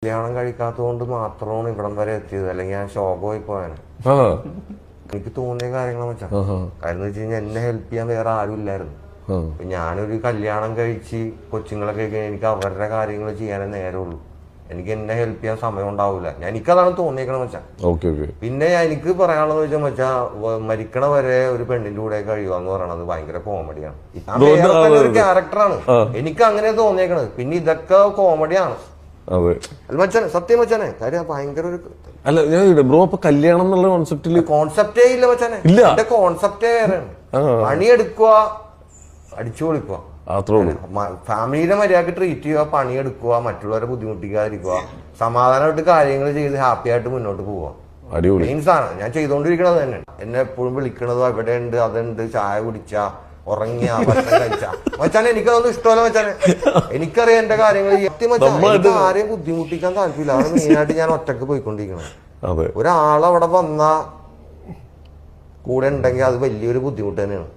കല്യാണം കഴിക്കാത്തതുകൊണ്ട് മാത്രമാണ് ഇവിടം വരെ എത്തിയത്, അല്ലെങ്കിൽ ഞാൻ ശോകമായി പോയാണ്. എനിക്ക് തോന്നിയ കാര്യങ്ങൾ വെച്ചാൽ കാരണം വെച്ച് കഴിഞ്ഞാൽ എന്നെ ഹെൽപ്പ് ചെയ്യാൻ വേറെ ആരും ഇല്ലായിരുന്നു. ഞാനൊരു കല്യാണം കഴിച്ച് കൊച്ചുങ്ങളൊക്കെ എനിക്ക് അവരുടെ കാര്യങ്ങൾ ചെയ്യാനേ നേരമുള്ളൂ. എനിക്ക് എന്നെ ഹെൽപ്പ് ചെയ്യാൻ സമയം ഉണ്ടാവില്ല. എനിക്കതാണ് തോന്നിയേക്കണം വെച്ചാൽ. പിന്നെ എനിക്ക് പറയാനുള്ളത് വെച്ചാൽ വെച്ചാൽ മരിക്കണ വരെ ഒരു പെണ്ണിന്റെ കൂടെ കഴിയുക പറയണത് ഭയങ്കര കോമഡിയാണ്. ഒരു ക്യാരക്ടറാണ്, എനിക്ക് അങ്ങനെ തോന്നിയേക്കണത്. പിന്നെ ഇതൊക്കെ കോമഡിയാണ്. മച്ചാനെ, സത്യം മച്ചാനെ, കാര്യം ഭയങ്കര ഒരു ബ്രോ. അപ്പൊ കല്യാണം എന്നുള്ള കോൺസെപ്റ്റേ ഇല്ല മച്ചാനെ. എന്റെ കോൺസെപ്റ്റേ വേറെയാണ്. പണിയെടുക്കുക, അടിച്ചു പൊളിക്കുക, ഫാമിലിനെ മര്യാദക്ക് ട്രീറ്റ് ചെയ്യുക, പണിയെടുക്കുക, മറ്റുള്ളവരെ ബുദ്ധിമുട്ടിക്കാതിരിക്കുക, സമാധാനമായിട്ട് കാര്യങ്ങൾ ചെയ്ത് ഹാപ്പി ആയിട്ട് മുന്നോട്ട് പോവുക. മെയിൻ സാധനം ഞാൻ ചെയ്തോണ്ടിരിക്കണത് തന്നെ. എന്നെ എപ്പോഴും വിളിക്കണത് അവിടെ ഉണ്ട്, അതുണ്ട്, ചായ കുടിച്ച, ഉറങ്ങിയ, ഭക്ഷണം കഴിച്ച. മച്ചാനെ എനിക്കതൊന്നും ഇഷ്ടമല്ല മച്ചാനെ. എനിക്കറിയാം എന്റെ കാര്യങ്ങൾ. എനിക്ക് ആരെയും ബുദ്ധിമുട്ടിക്കാൻ താല്പര്യമില്ല. അത് മെയിനായിട്ട് ഞാൻ ഒറ്റക്ക് പോയിക്കൊണ്ടിരിക്കണം. ഒരാളവിടെ വന്ന കൂടെ ഉണ്ടെങ്കിൽ അത് വലിയൊരു ബുദ്ധിമുട്ട് തന്നെയാണ്.